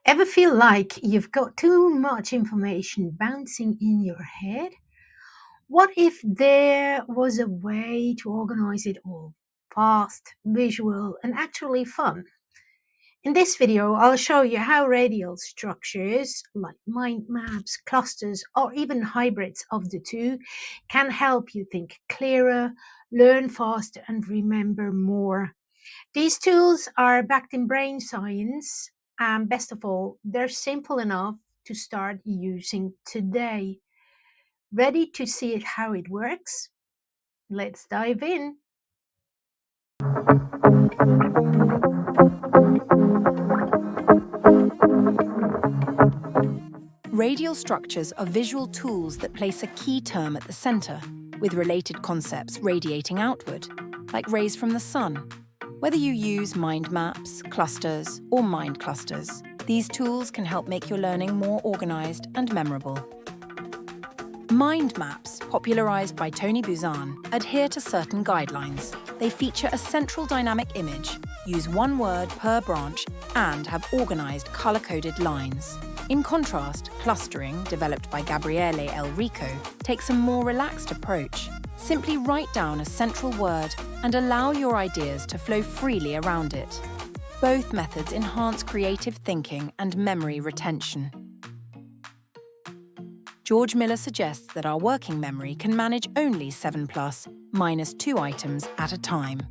Ever feel like you've got too much information bouncing in your head? What if there was a way to organize it all? Fast, visual, and actually fun. In this video, I'll show you how radial structures like mind maps, clusters, or even hybrids of the two can help you think clearer, learn faster, and remember more. These tools are backed in brain science, and best of all, they're simple enough to start using today. Ready to see it how it works? Let's dive in. Radial structures are visual tools that place a key term at the center, with related concepts radiating outward, like rays from the sun. Whether you use mind maps, clusters, or mind clusters, these tools can help make your learning more organized and memorable. Mind maps, popularized by Tony Buzan, adhere to certain guidelines. They feature a central dynamic image, use one word per branch, and have organized color-coded lines. In contrast, clustering, developed by Gabriele Rico, takes a more relaxed approach. Simply write down a central word and allow your ideas to flow freely around it. Both methods enhance creative thinking and memory retention. George Miller suggests that our working memory can manage only 7+ minus 2 items at a time.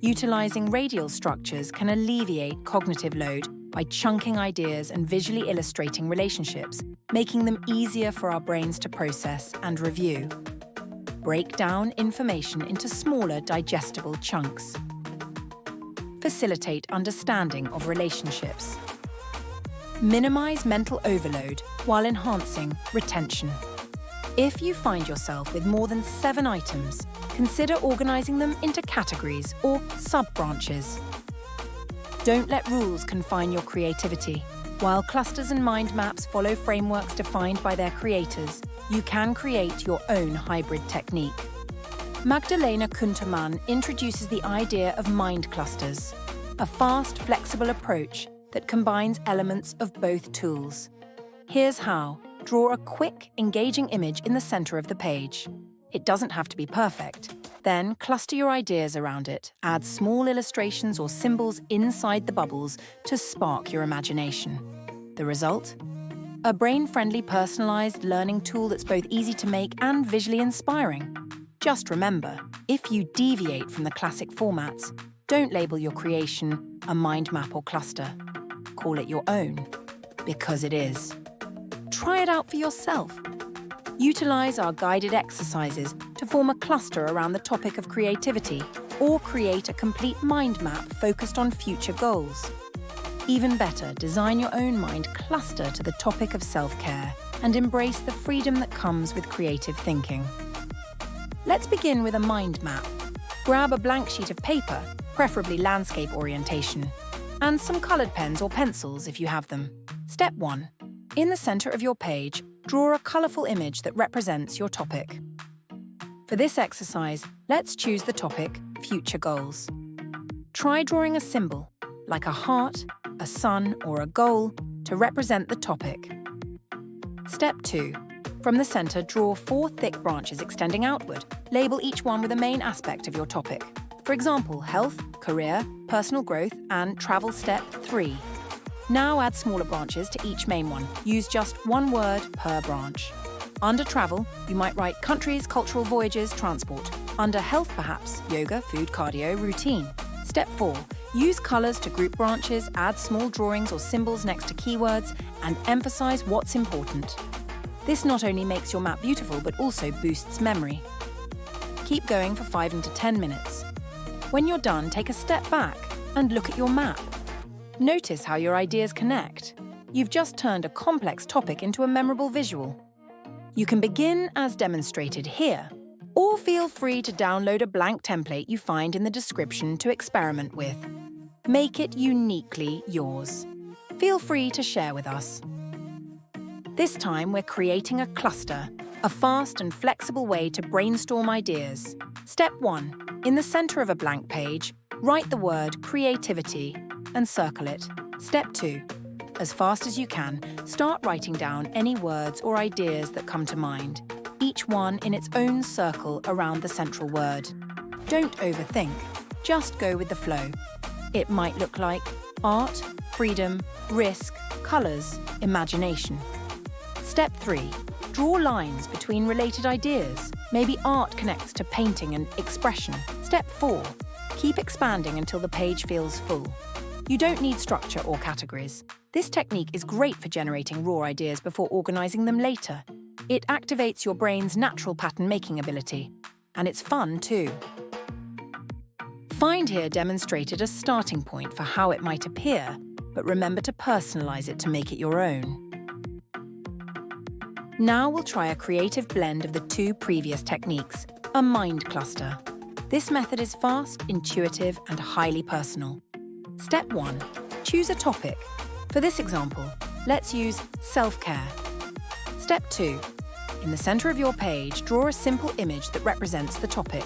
Utilizing radial structures can alleviate cognitive load by chunking ideas and visually illustrating relationships, making them easier for our brains to process and review. Break down information into smaller, digestible chunks. Facilitate understanding of relationships. Minimize mental overload while enhancing retention. If you find yourself with more than 7 items, consider organizing them into categories or sub-branches. Don't let rules confine your creativity. While clusters and mind maps follow frameworks defined by their creators, you can create your own hybrid technique. Magdalena Kuntermann introduces the idea of mind clusters, a fast, flexible approach that combines elements of both tools. Here's how. Draw a quick, engaging image in the center of the page. It doesn't have to be perfect. Then cluster your ideas around it. Add small illustrations or symbols inside the bubbles to spark your imagination. The result? A brain-friendly, personalized learning tool that's both easy to make and visually inspiring. Just remember, if you deviate from the classic formats, don't label your creation a mind map or cluster. Call it your own, because it is. Try it out for yourself. Utilize our guided exercises to form a cluster around the topic of creativity, or create a complete mind map focused on future goals. Even better, design your own mind cluster to the topic of self-care and embrace the freedom that comes with creative thinking. Let's begin with a mind map. Grab a blank sheet of paper, preferably landscape orientation, and some colored pens or pencils if you have them. Step 1. In the center of your page, draw a colorful image that represents your topic. For this exercise, let's choose the topic Future Goals. Try drawing a symbol, like a heart, a sun, or a goal, to represent the topic. Step 2. From the center, draw 4 thick branches extending outward. Label each one with a main aspect of your topic. For example, health, career, personal growth, and travel. Step 3. Now add smaller branches to each main one. Use just one word per branch. Under travel, you might write countries, cultural voyages, transport. Under health, perhaps, yoga, food, cardio, routine. Step 4. Use colors to group branches, add small drawings or symbols next to keywords, and emphasize what's important. This not only makes your map beautiful, but also boosts memory. Keep going for 5 to 10 minutes. When you're done, take a step back and look at your map. Notice how your ideas connect. You've just turned a complex topic into a memorable visual. You can begin as demonstrated here, or feel free to download a blank template you find in the description to experiment with. Make it uniquely yours. Feel free to share with us. This time we're creating a cluster, a fast and flexible way to brainstorm ideas. Step 1. In the center of a blank page, write the word creativity and circle it. Step 2. as fast as you can, start writing down any words or ideas that come to mind, each one in its own circle around the central word. Don't overthink, just go with the flow. It might look like art, freedom, risk, colours, imagination. Step 3. Draw lines between related ideas. Maybe art connects to painting and expression. Step 4. Keep expanding until the page feels full. You don't need structure or categories. This technique is great for generating raw ideas before organising them later. It activates your brain's natural pattern-making ability. And it's fun too. Find here demonstrated a starting point for how it might appear, but remember to personalise it to make it your own. Now we'll try a creative blend of the 2 previous techniques, a mind cluster. This method is fast, intuitive, and highly personal. Step 1. Choose a topic. For this example, let's use self-care. Step 2. In the centre of your page, draw a simple image that represents the topic.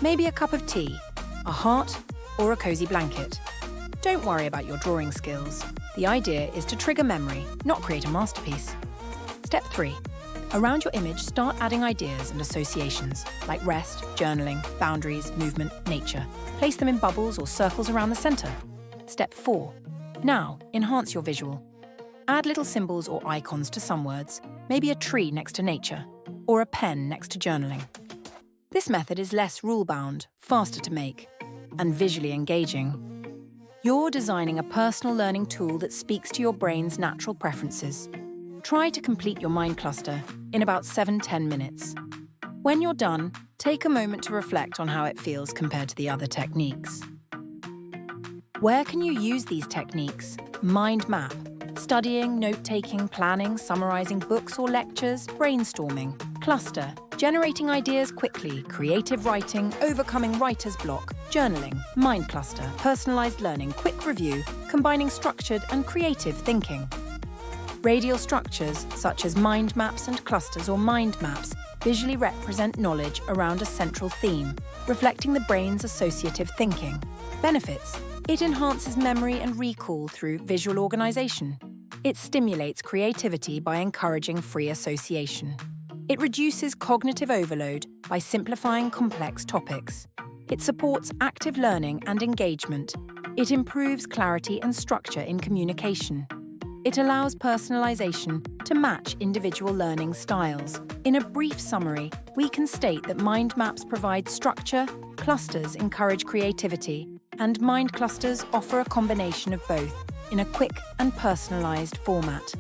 Maybe a cup of tea, a heart, or a cosy blanket. Don't worry about your drawing skills. The idea is to trigger memory, not create a masterpiece. Step 3. Around your image, start adding ideas and associations, like rest, journaling, boundaries, movement, nature. Place them in bubbles or circles around the centre. Step 4. Now, enhance your visual. Add little symbols or icons to some words, maybe a tree next to nature, or a pen next to journaling. This method is less rule-bound, faster to make, and visually engaging. You're designing a personal learning tool that speaks to your brain's natural preferences. Try to complete your mind cluster in about 7-10 minutes. When you're done, take a moment to reflect on how it feels compared to the other techniques. Where can you use these techniques? Mind map. Studying, note-taking, planning, summarising books or lectures, brainstorming. Cluster. Generating ideas quickly, creative writing, overcoming writer's block, journaling, mind cluster, personalised learning, quick review, combining structured and creative thinking. Radial structures, such as mind maps and clusters or mind maps, visually represent knowledge around a central theme, reflecting the brain's associative thinking. Benefits: it enhances memory and recall through visual organisation. It stimulates creativity by encouraging free association. It reduces cognitive overload by simplifying complex topics. It supports active learning and engagement. It improves clarity and structure in communication. It allows personalisation to match individual learning styles. In a brief summary, we can state that mind maps provide structure, clusters encourage creativity, and mind clusters offer a combination of both in a quick and personalised format.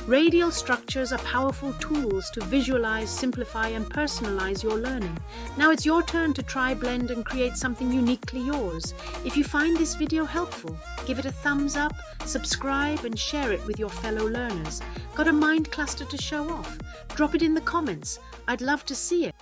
Radial structures are powerful tools to visualize, simplify, and personalize your learning. Now it's your turn to try, blend, and create something uniquely yours. If you find this video helpful, give it a thumbs up, subscribe, and share it with your fellow learners. Got a mind cluster to show off? Drop it in the comments. I'd love to see it.